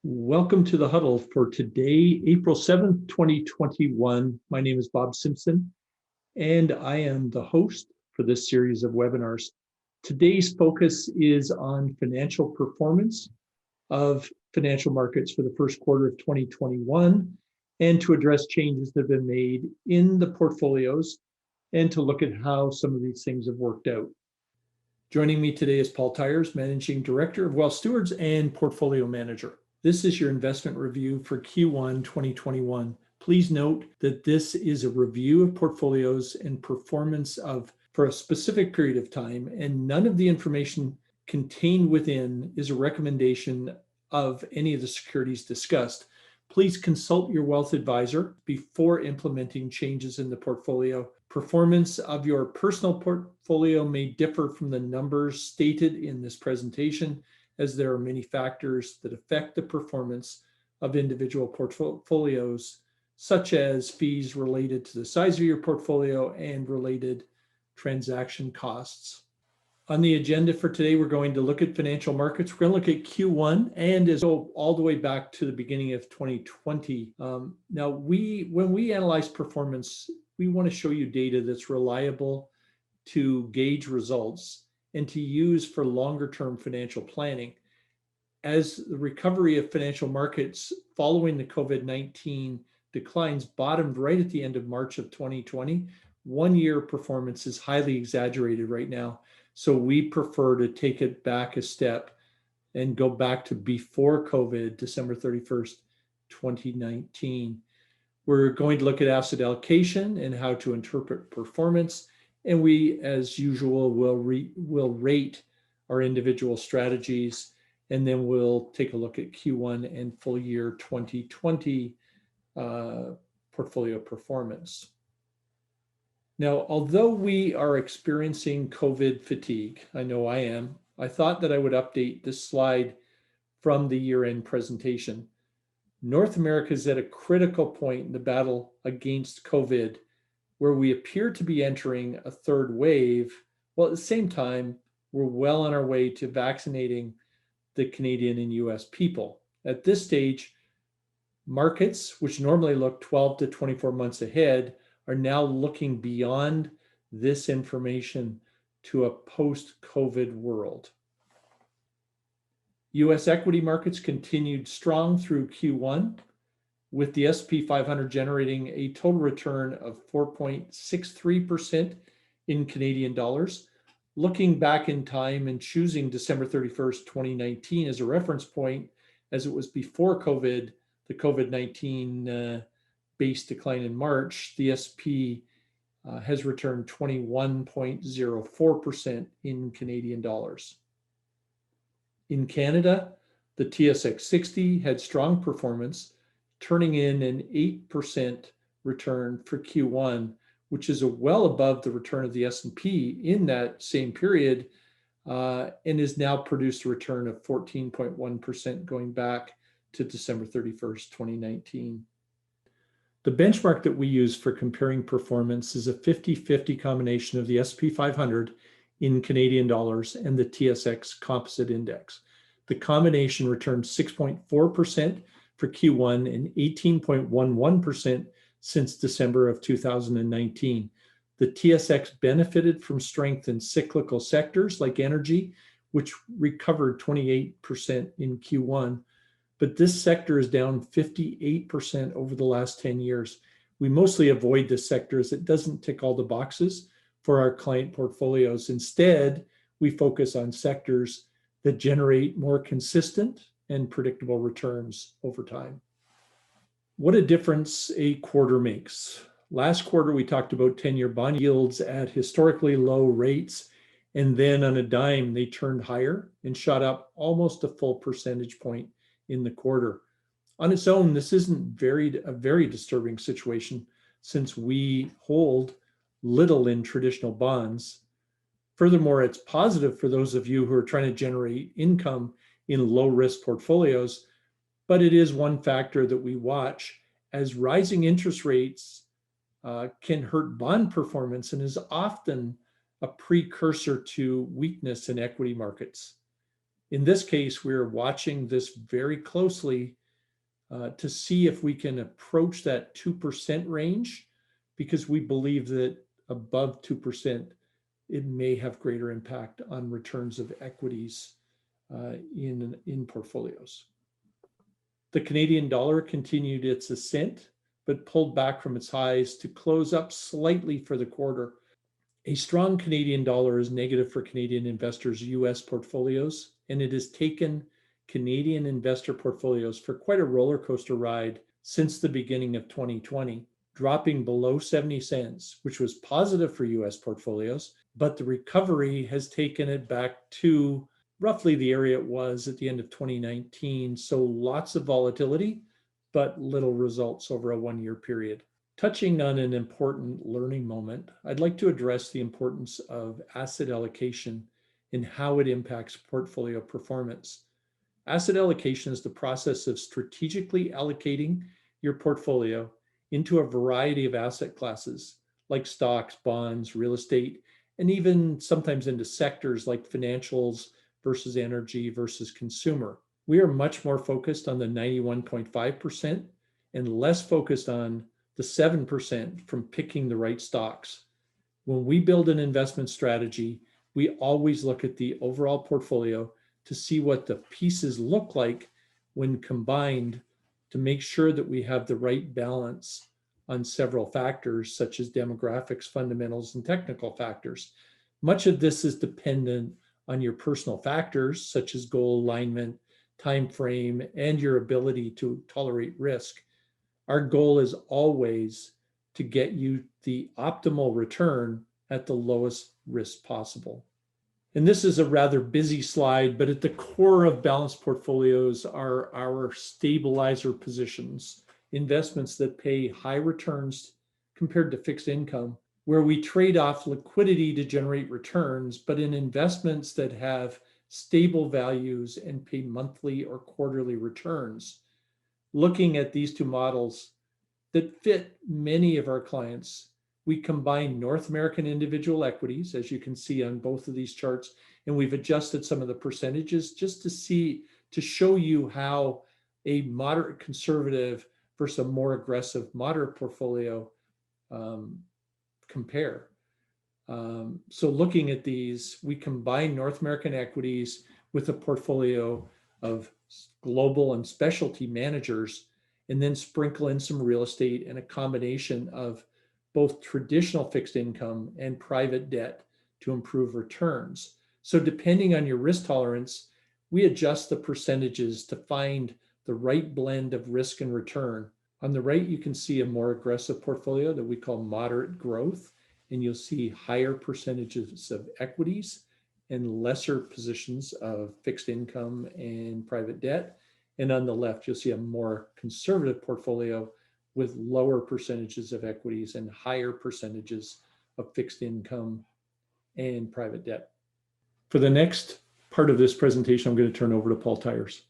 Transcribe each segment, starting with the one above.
Welcome to the huddle for today, April 7th, 2021. My name is Bob Simpson, and I am the host for this series of webinars. Today's focus is on financial performance of financial markets for the first quarter of 2021, and to address changes that have been made in the portfolios and to look at how some of these things have worked out. Joining me today is Paul Tyers, Managing Director of Wealth Stewards and Portfolio Manager. This is your investment review for Q1 2021. Please note that this is a review of portfolios and performance for a specific period of time, and none of the information contained within is a recommendation of any of the securities discussed. Please consult your wealth advisor before implementing changes in the portfolio. Performance of your personal portfolio may differ from the numbers stated in this presentation, as there are many factors that affect the performance of individual portfolios, such as fees related to the size of your portfolio and related transaction costs. On the agenda for today, we're going to look at financial markets. We're going to look at Q1 and go all the way back to the beginning of 2020. Now, when we analyze performance, we want to show you data that's reliable to gauge results and to use for longer-term financial planning. As the recovery of financial markets following the COVID-19 declines bottomed right at the end of March of 2020, one-year performance is highly exaggerated right now. So we prefer to take it back a step and go back to before COVID, December 31st, 2019. We're going to look at asset allocation and how to interpret performance. And we, as usual, will rate our individual strategies, and then we'll take a look at Q1 and full year 2020 portfolio performance. Now, although we are experiencing COVID fatigue, I know I am, I thought that I would update this slide from the year-end presentation. North America is at a critical point in the battle against COVID, where we appear to be entering a third wave, while at the same time, we're well on our way to vaccinating the Canadian and US people. At this stage, markets, which normally look 12 to 24 months ahead, are now looking beyond this information to a post-COVID world. US equity markets continued strong through Q1, with the S&P 500 generating a total return of 4.63% in Canadian dollars. Looking back in time and choosing December 31st, 2019 as a reference point, as it was before COVID, the COVID-19 base decline in March, the S&P has returned 21.04% in Canadian dollars. In Canada, the TSX 60 had strong performance, turning in an 8% return for Q1, which is well above the return of the S&P in that same period, and has now produced a return of 14.1% going back to December 31st, 2019. The benchmark that we use for comparing performance is a 50-50 combination of the S&P 500 in Canadian dollars and the TSX Composite Index. The combination returned 6.4% for Q1 and 18.11% since December of 2019. The TSX benefited from strength in cyclical sectors like energy, which recovered 28% in Q1, but this sector is down 58% over the last 10 years. We mostly avoid this sector as it doesn't tick all the boxes for our client portfolios. Instead, we focus on sectors that generate more consistent and predictable returns over time. What a difference a quarter makes. Last quarter, we talked about 10-year bond yields at historically low rates, and then on a dime, they turned higher and shot up almost a full percentage point in the quarter. On its own, this isn't a very disturbing situation since we hold little in traditional bonds. Furthermore, it's positive for those of you who are trying to generate income in low-risk portfolios, but it is one factor that we watch, as rising interest rates can hurt bond performance and is often a precursor to weakness in equity markets. In this case, we're watching this very closely to see if we can approach that 2% range, because we believe that above 2%, it may have greater impact on returns of equities in portfolios. The Canadian dollar continued its ascent, but pulled back from its highs to close up slightly for the quarter. A strong Canadian dollar is negative for Canadian investors' US portfolios, and it has taken Canadian investor portfolios for quite a roller coaster ride since the beginning of 2020, dropping below 70 cents, which was positive for US portfolios, but the recovery has taken it back to roughly the area it was at the end of 2019. So lots of volatility, but little results over a 1-year period. Touching on an important learning moment, I'd like to address the importance of asset allocation and how it impacts portfolio performance. Asset allocation is the process of strategically allocating your portfolio into a variety of asset classes like stocks, bonds, real estate, and even sometimes into sectors like financials versus energy versus consumer. We are much more focused on the 91.5% and less focused on the 7% from picking the right stocks. When we build an investment strategy, we always look at the overall portfolio to see what the pieces look like when combined, to make sure that we have the right balance on several factors such as demographics, fundamentals, and technical factors. Much of this is dependent on your personal factors such as goal alignment, time frame, and your ability to tolerate risk. Our goal is always to get you the optimal return at the lowest risk possible. And this is a rather busy slide, but at the core of balanced portfolios are our stabilizer positions, investments that pay high returns compared to fixed income, where we trade off liquidity to generate returns, but in investments that have stable values and pay monthly or quarterly returns. Looking at these two models that fit many of our clients, we combine North American individual equities, as you can see on both of these charts, and we've adjusted some of the percentages just to show you how a moderate conservative versus a more aggressive moderate portfolio compare. So looking at these, we combine North American equities with a portfolio of global and specialty managers, and then sprinkle in some real estate and a combination of both traditional fixed income and private debt to improve returns. So depending on your risk tolerance, we adjust the percentages to find the right blend of risk and return. On the right, you can see a more aggressive portfolio that we call moderate growth, and you'll see higher percentages of equities and lesser positions of fixed income and private debt. And on the left, you'll see a more conservative portfolio with lower percentages of equities and higher percentages of fixed income and private debt. For the next part of this presentation, I'm going to turn over to Paul Tyers.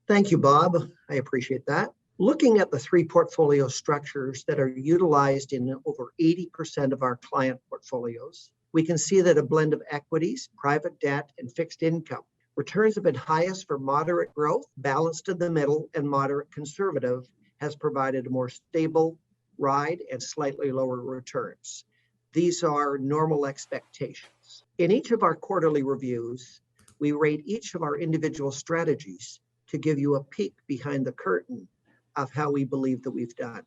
Thank you, Bob. I appreciate that. Looking at the three portfolio structures that are utilized in over 80% of our client portfolios, we can see that a blend of equities, private debt, and fixed income. Returns have been highest for moderate growth, balanced in the middle, and moderate conservative has provided a more stable ride and slightly lower returns. These are normal expectations. In each of our quarterly reviews, we rate each of our individual strategies to give you a peek behind the curtain of how we believe that we've done.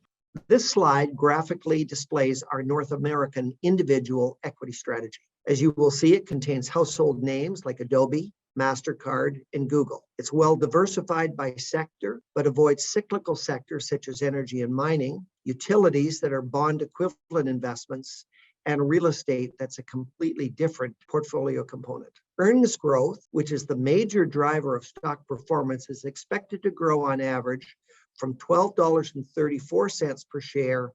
This slide graphically displays our North American individual equity strategy. As you will see, it contains household names like Adobe, MasterCard, and Google. It's well diversified by sector, but avoids cyclical sectors such as energy and mining, utilities that are bond equivalent investments, and real estate that's a completely different portfolio component. Earnings growth, which is the major driver of stock performance, is expected to grow on average from $12.34 per share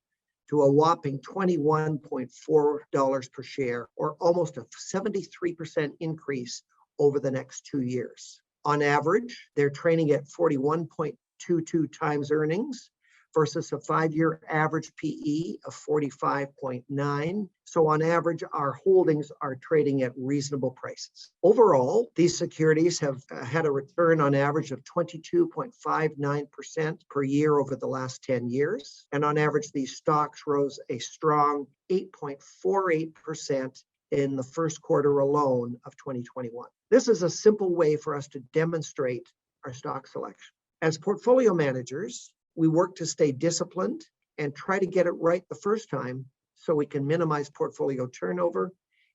to a whopping $21.4 per share, or almost a 73% increase over the next 2 years. On average, they're trading at 41.22 times earnings versus a 5-year average PE of 45.9. So on average, our holdings are trading at reasonable prices. Overall, these securities have had a return on average of 22.59% per year over the last 10 years. And on average, these stocks rose a strong 8.48% in the first quarter alone of 2021. This is a simple way for us to demonstrate our stock selection. As portfolio managers, we work to stay disciplined and try to get it right the first time so we can minimize portfolio turnover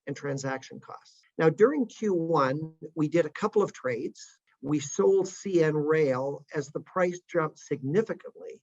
and transaction costs. Now, during Q1, we did a couple of trades. We sold CN Rail as the price jumped significantly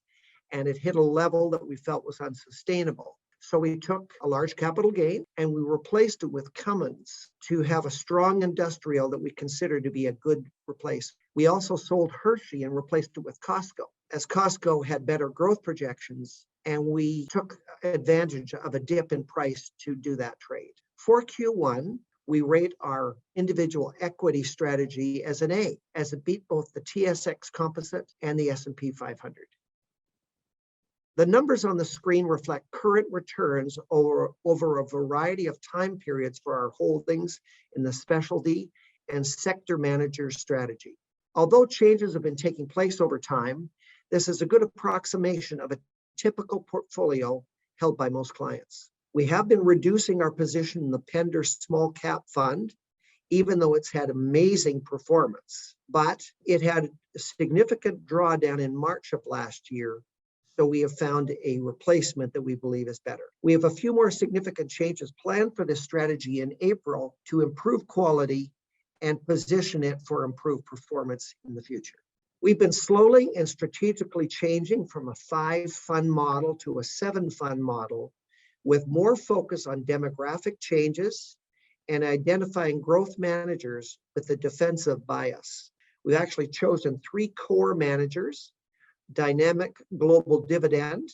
and it hit a level that we felt was unsustainable. So we took a large capital gain and we replaced it with Cummins to have a strong industrial that we consider to be a good replacement. We also sold Hershey and replaced it with Costco, as Costco had better growth projections, and we took advantage of a dip in price to do that trade. For Q1, we rate our individual equity strategy as an A, as it beat both the TSX Composite and the S&P 500. The numbers on the screen reflect current returns over a variety of time periods for our holdings in the specialty and sector managers strategy. Although changes have been taking place over time, this is a good approximation of a typical portfolio held by most clients. We have been reducing our position in the Pender Small Cap Fund, even though it's had amazing performance, but it had a significant drawdown in March of last year. So we have found a replacement that we believe is better. We have a few more significant changes planned for this strategy in April to improve quality and position it for improved performance in the future. We've been slowly and strategically changing from a 5-fund model to a 7-fund model with more focus on demographic changes and identifying growth managers with a defensive bias. We've actually chosen 3 core managers: Dynamic Global Dividend,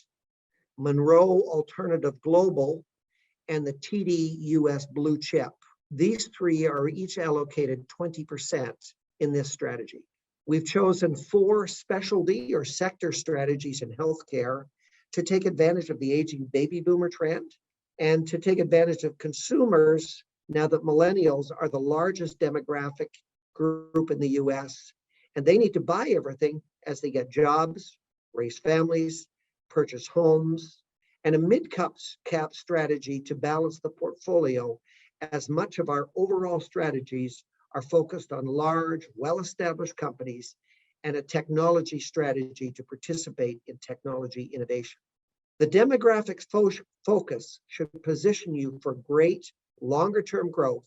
Monroe Alternative Global, and the TD US Blue Chip. These 3 are each allocated 20% in this strategy. We've chosen 4 specialty or sector strategies in healthcare to take advantage of the aging baby boomer trend and to take advantage of consumers now that millennials are the largest demographic group in the US, and they need to buy everything as they get jobs, raise families, purchase homes, and a mid-cap strategy to balance the portfolio, as much of our overall strategies are focused on large, well-established companies and a technology strategy to participate in technology innovation. The demographics focus should position you for great longer-term growth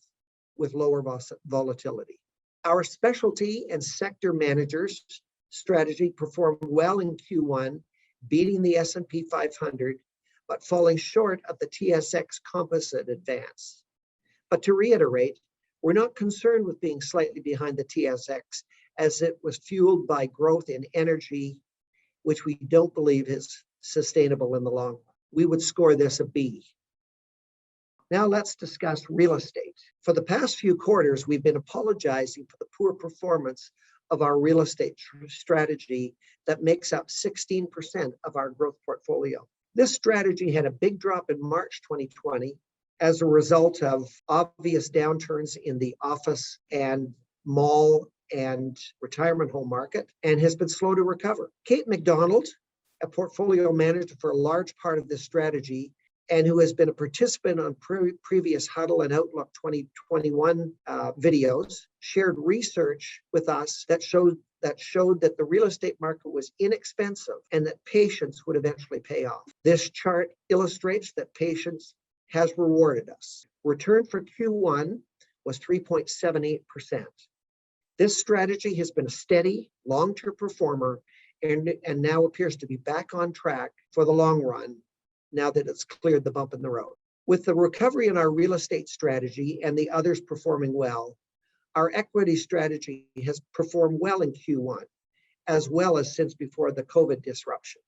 with lower volatility. Our specialty and sector managers strategy performed well in Q1, beating the S&P 500, but falling short of the TSX Composite advance. But to reiterate, we're not concerned with being slightly behind the TSX, as it was fueled by growth in energy, which we don't believe is sustainable in the long run. We would score this a B. Now let's discuss real estate. For the past few quarters, we've been apologizing for the poor performance of our real estate strategy that makes up 16% of our growth portfolio. This strategy had a big drop in March 2020 as a result of obvious downturns in the office and mall and retirement home market, and has been slow to recover. Kate McDonald, a portfolio manager for a large part of this strategy, and who has been a participant on previous Huddle and Outlook 2021 videos, shared research with us that showed that the real estate market was inexpensive and that patience would eventually pay off. This chart illustrates that patience has rewarded us. Return for Q1 was 3.78%. This strategy has been a steady, long-term performer and now appears to be back on track for the long run, now that it's cleared the bump in the road. With the recovery in our real estate strategy and the others performing well, our equity strategy has performed well in Q1, as well as since before the COVID disruption.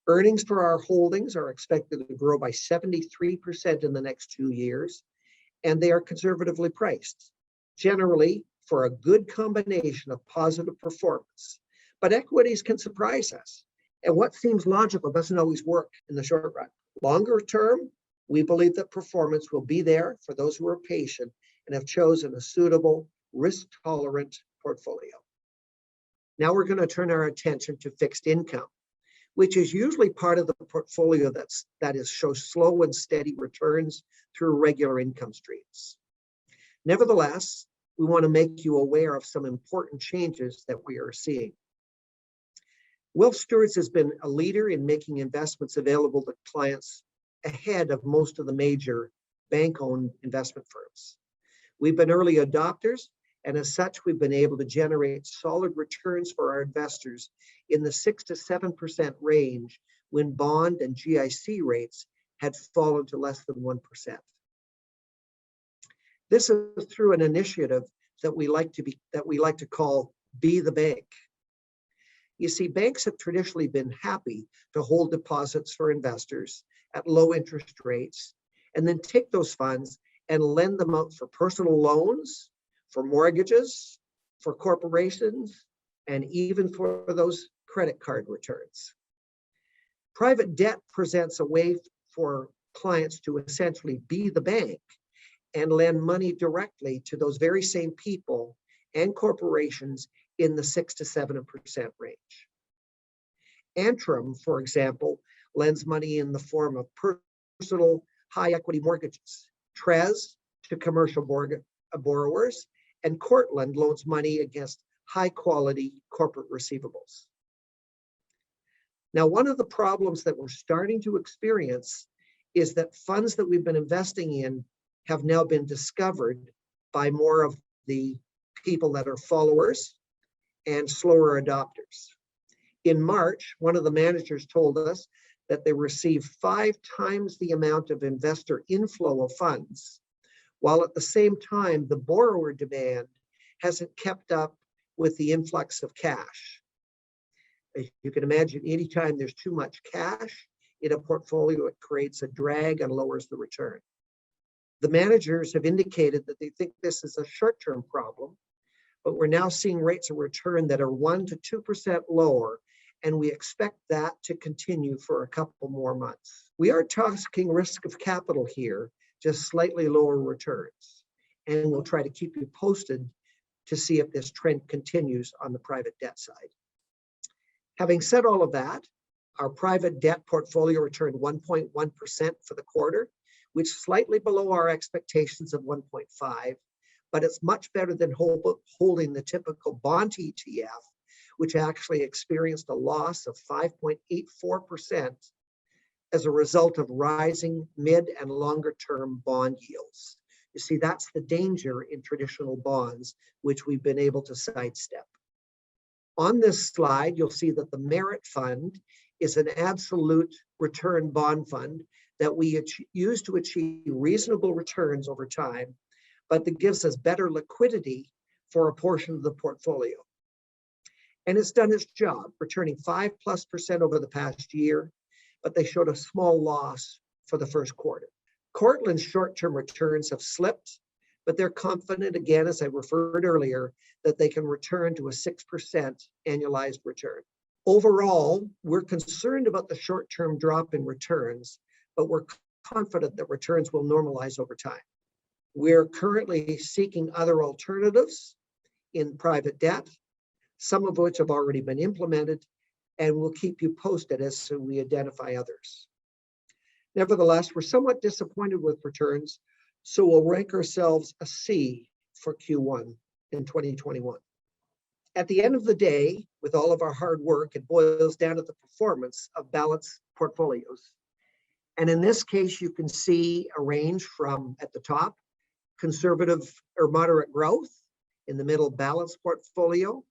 Earnings for our holdings are expected to grow by 73% in the next 2 years, and they are conservatively priced, generally for a good combination of positive performance. But equities can surprise us, And what seems logical doesn't always work in the short run. Longer term, we believe that performance will be there for those who are patient and have chosen a suitable, risk-tolerant portfolio. Now we're going to turn our attention to fixed income, which is usually part of the portfolio that shows slow and steady returns through regular income streams. Nevertheless, we want to make you aware of some important changes that we are seeing. Wealth Stewards has been a leader in making investments available to clients ahead of most of the major bank-owned investment firms. We've been early adopters, and as such, we've been able to generate solid returns for our investors in the 6 to 7% range when bond and GIC rates had fallen to less than 1%. This is through an initiative that we like to call Be the Bank. You see, banks have traditionally been happy to hold deposits for investors at low interest rates and then take those funds and lend them out for personal loans, for mortgages, for corporations, and even for those credit card returns. Private debt presents a way for clients to essentially be the bank and lend money directly to those very same people and corporations in the 6 to 7% range. Antrim, for example, lends money in the form of personal high equity mortgages, Trez to commercial borrowers, and Cortland loans money against high quality corporate receivables. Now, one of the problems that we're starting to experience is that funds that we've been investing in have now been discovered by more of the people that are followers and slower adopters. In March, one of the managers told us that they received 5 times the amount of investor inflow of funds, while at the same time, the borrower demand hasn't kept up with the influx of cash. As you can imagine, anytime there's too much cash in a portfolio, it creates a drag and lowers the return. The managers have indicated that they think this is a short-term problem, but we're now seeing rates of return that are 1 to 2% lower, and we expect that to continue for a couple more months. We are talking risk of capital here, just slightly lower returns, and we'll try to keep you posted to see if this trend continues on the private debt side. Having said all of that, our private debt portfolio returned 1.1% for the quarter, which is slightly below our expectations of 1.5, but it's much better than holding the typical bond ETF, which actually experienced a loss of 5.84% as a result of rising mid and longer term bond yields. You see, that's the danger in traditional bonds, which we've been able to sidestep. On this slide, you'll see that the Merit Fund is an absolute return bond fund that we use to achieve reasonable returns over time, but that gives us better liquidity for a portion of the portfolio. And it's done its job, returning 5+% over the past year, but they showed a small loss for the first quarter. Cortland's short-term returns have slipped, but they're confident, again, as I referred earlier, that they can return to a 6% annualized return. Overall, we're concerned about the short-term drop in returns, but we're confident that returns will normalize over time. We're currently seeking other alternatives in private debt, some of which have already been implemented, and we'll keep you posted as we identify others. Nevertheless, we're somewhat disappointed with returns, so we'll rank ourselves a C for Q1 in 2021. At the end of the day, with all of our hard work, it boils down to the performance of balanced portfolios. And in this case, you can see a range from, at the top, conservative or moderate growth, in the middle, balanced portfolio,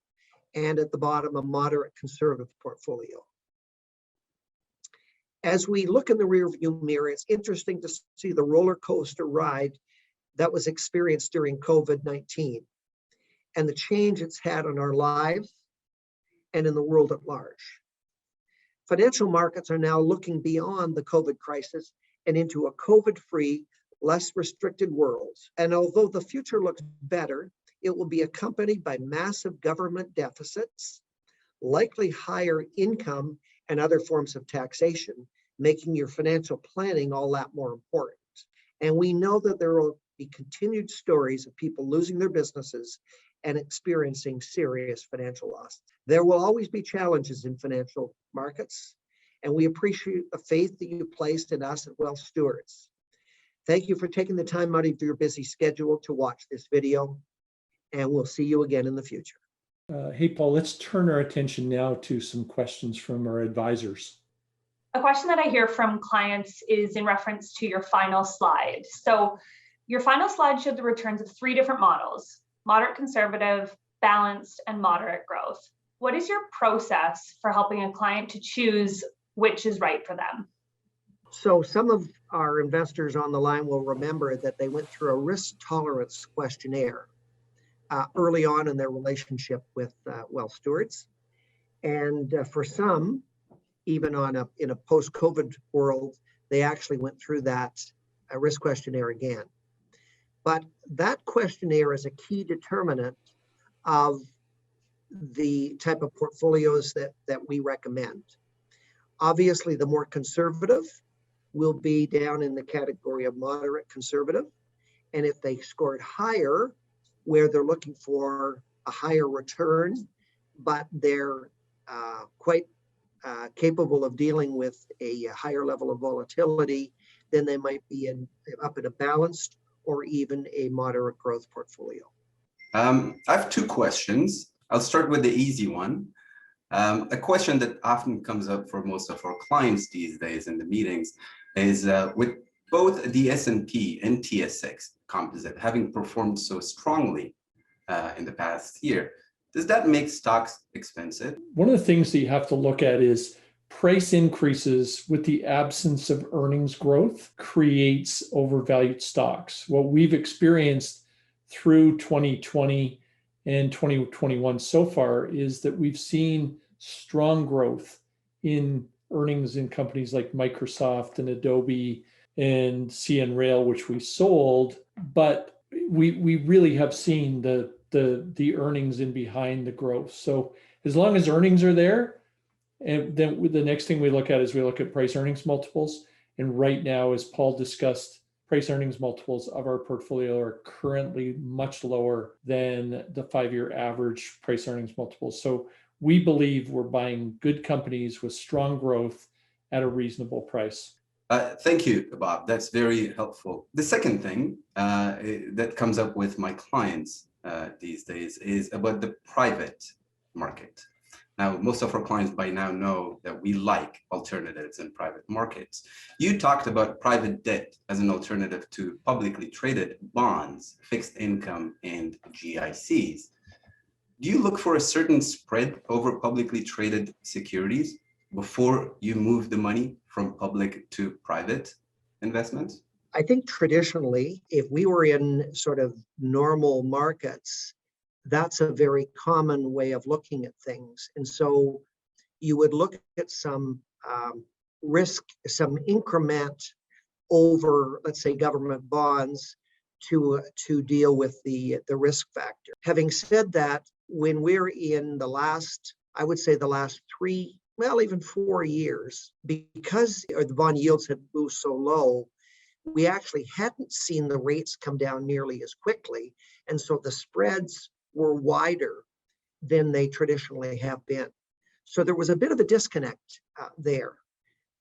and at the bottom, a moderate conservative portfolio. As we look in the rearview mirror, it's interesting to see the roller coaster ride that was experienced during COVID-19 and the change it's had on our lives and in the world at large. Financial markets are now looking beyond the COVID crisis and into a COVID-free, less restricted world. And although the future looks better, it will be accompanied by massive government deficits, likely higher income and other forms of taxation, making your financial planning all that more important. And we know that there will be continued stories of people losing their businesses and experiencing serious financial loss. There will always be challenges in financial markets, and we appreciate the faith that you placed in us at Wealth Stewards. Thank you for taking the time out of your busy schedule to watch this video, and we'll see you again in the future. Hey, Paul, let's turn our attention now to some questions from our advisors. A question that I hear from clients is in reference to your final slide. So your final slide showed the returns of 3 different models: moderate conservative, balanced, and moderate growth. What is your process for helping a client to choose which is right for them? So some of our investors on the line will remember that they went through a risk tolerance questionnaire early on in their relationship with Wealth Stewards. And for some, even in a post-COVID world, they actually went through that risk questionnaire again. But that questionnaire is a key determinant of the type of portfolios that we recommend. Obviously, the more conservative will be down in the category of moderate conservative. And if they scored higher, where they're looking for a higher return, but they're quite capable of dealing with a higher level of volatility, then they might be up in a balanced or even a moderate growth portfolio. I have 2 questions. I'll start with the easy one. A question that often comes up for most of our clients these days in the meetings is with both the S&P and TSX Composite having performed so strongly in the past year, does that make stocks expensive? One of the things that you have to look at is price increases with the absence of earnings growth creates overvalued stocks. What we've experienced through 2020 and 2021 so far is that we've seen strong growth in earnings in companies like Microsoft and Adobe and CN Rail, which we sold, but we really have seen the earnings in behind the growth. So as long as earnings are there, and then the next thing we look at is we look at price earnings multiples. And right now, as Paul discussed, price earnings multiples of our portfolio are currently much lower than the 5-year average price earnings multiples. So we believe we're buying good companies with strong growth at a reasonable price. Thank you, Bob. That's very helpful. The second thing that comes up with my clients these days is about the private market. Now, most of our clients by now know that we like alternatives in private markets. You talked about private debt as an alternative to publicly traded bonds, fixed income, and GICs. Do you look for a certain spread over publicly traded securities before you move the money from public to private investments? I think traditionally, if we were in sort of normal markets, that's a very common way of looking at things. And so you would look at some risk, some increment over, let's say, government bonds to deal with the risk factor. Having said that, when we're in the last, I would say the last 3, well, even 4 years, because the bond yields had moved so low, we actually hadn't seen the rates come down nearly as quickly. And so the spreads were wider than they traditionally have been. So there was a bit of a disconnect there.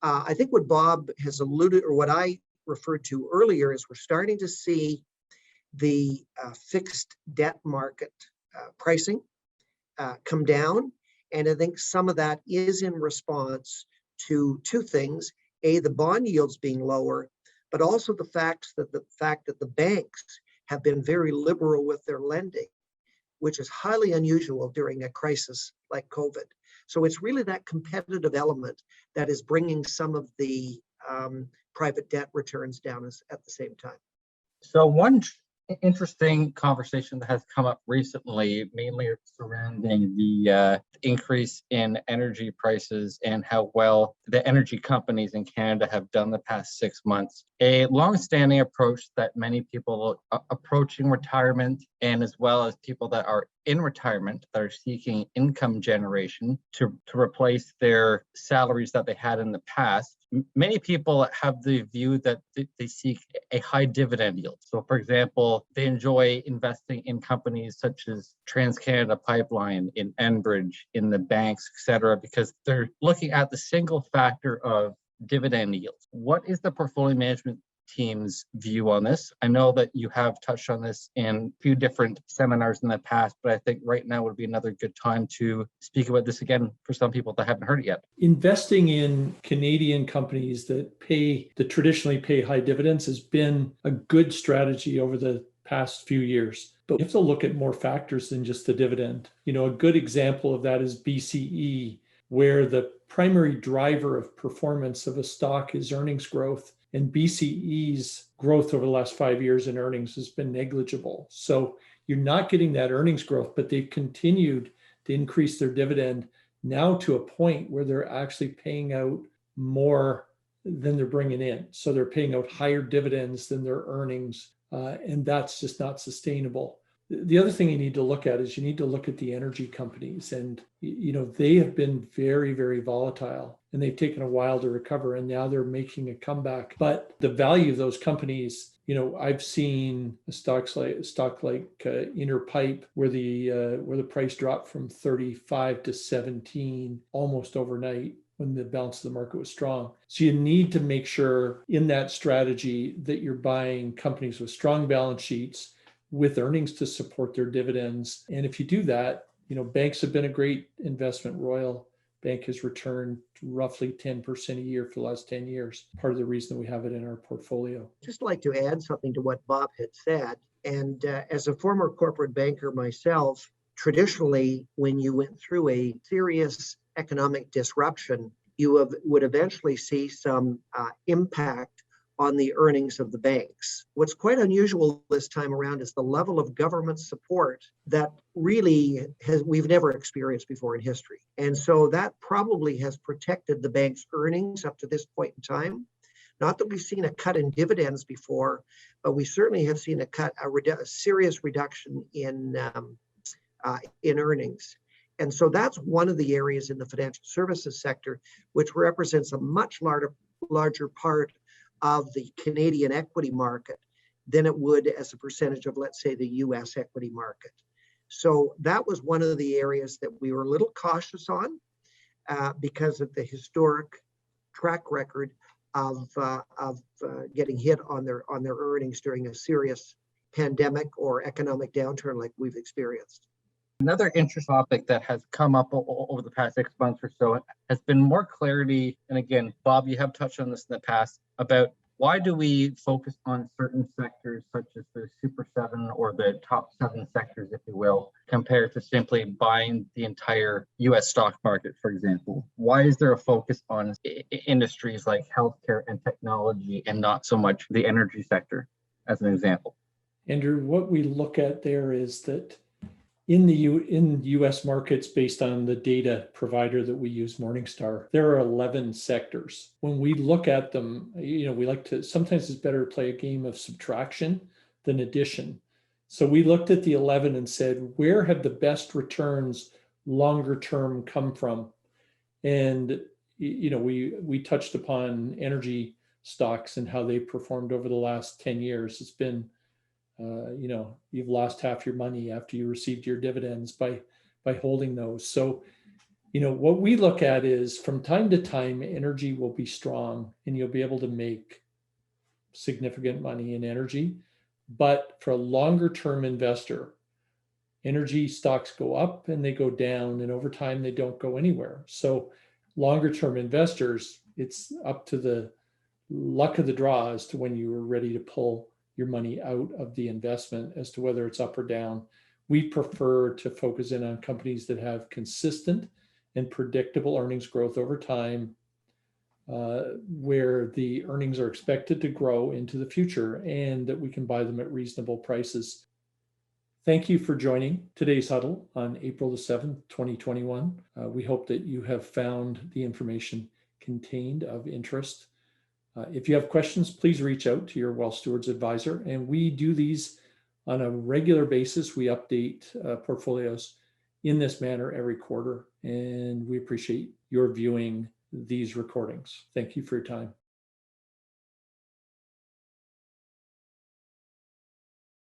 I think what Bob has alluded, or what I referred to earlier, is we're starting to see the fixed debt market pricing come down. And I think some of that is in response to 2 things: A, the bond yields being lower, but also the fact that the banks have been very liberal with their lending, which is highly unusual during a crisis like COVID. So it's really that competitive element that is bringing some of the private debt returns down at the same time. So one Interesting conversation that has come up recently, mainly surrounding the increase in energy prices and how well the energy companies in Canada have done the past 6 months. A long-standing approach that many people approaching retirement, and as well as people that are in retirement that are seeking income generation to replace their salaries that they had in the past. Many people have the view that they seek a high dividend yield. So, for example, they enjoy investing in companies such as TransCanada Pipeline, in Enbridge, in the banks, et cetera, because they're looking at the single factor of dividend yields. What is the portfolio management team's view on this? I know that you have touched on this in a few different seminars in the past, but I think right now would be another good time to speak about this again for some people that haven't heard it yet. Investing in Canadian companies that traditionally pay high dividends has been a good strategy over the past few years. But you have to look at more factors than just the dividend. A good example of that is BCE, where the primary driver of performance of a stock is earnings growth. And BCE's growth over the last 5 years in earnings has been negligible. So you're not getting that earnings growth, but they've continued to increase their dividend now to a point where they're actually paying out more than they're bringing in. So they're paying out higher dividends than their earnings, and that's just not sustainable. The other thing you need to look at is you need to look at the energy companies, and they have been very, very volatile, and they've taken a while to recover, and now they're making a comeback. But the value of those companies, I've seen a stock like Interpipe, where the price dropped from 35 to 17 almost overnight when the balance of the market was strong. So you need to make sure in that strategy that you're buying companies with strong balance sheets, with earnings to support their dividends. And if you do that, banks have been a great investment. Royal Bank has returned roughly 10% a year for the last 10 years. Part of the reason we have it in our portfolio. Just like to add something to what Bob had said. And as a former corporate banker myself, traditionally, when you went through a serious economic disruption, you would eventually see some impact on the earnings of the banks. What's quite unusual this time around is the level of government support that really we've never experienced before in history. And so that probably has protected the bank's earnings up to this point in time. Not that we've seen a cut in dividends before, but we certainly have seen a serious reduction in earnings. And so that's one of the areas in the financial services sector, which represents a much larger part of the Canadian equity market than it would as a percentage of, let's say, the US equity market. So that was one of the areas that we were a little cautious on because of the historic track record of getting hit on their earnings during a serious pandemic or economic downturn like we've experienced. Another interesting topic that has come up over the past 6 months or so has been more clarity. And again, Bob, you have touched on this in the past about why do we focus on certain sectors such as the Super 7 or the top 7 sectors, if you will, compared to simply buying the entire US stock market, for example? Why is there a focus on industries like healthcare and technology and not so much the energy sector, as an example? Andrew, what we look at there is that in US markets, based on the data provider that we use, Morningstar, there are 11 sectors. When we look at them, sometimes it's better to play a game of subtraction than addition. So we looked at the 11 and said, where have the best returns longer term come from? And, we touched upon energy stocks and how they performed over the last 10 years. It's been you've lost half your money after you received your dividends by holding those. So, what we look at is from time to time, energy will be strong and you'll be able to make significant money in energy. But for a longer term investor, energy stocks go up and they go down, and over time they don't go anywhere. So longer term investors, it's up to the luck of the draw as to when you are ready to pull your money out of the investment as to whether it's up or down. We prefer to focus in on companies that have consistent and predictable earnings growth over time, where the earnings are expected to grow into the future and that we can buy them at reasonable prices. Thank you for joining today's huddle on April the 7th, 2021. We hope that you have found the information contained of interest. If you have questions, please reach out to your Wealth Stewards advisor. And we do these on a regular basis. We update portfolios in this manner every quarter, and we appreciate your viewing these recordings. Thank you for your time.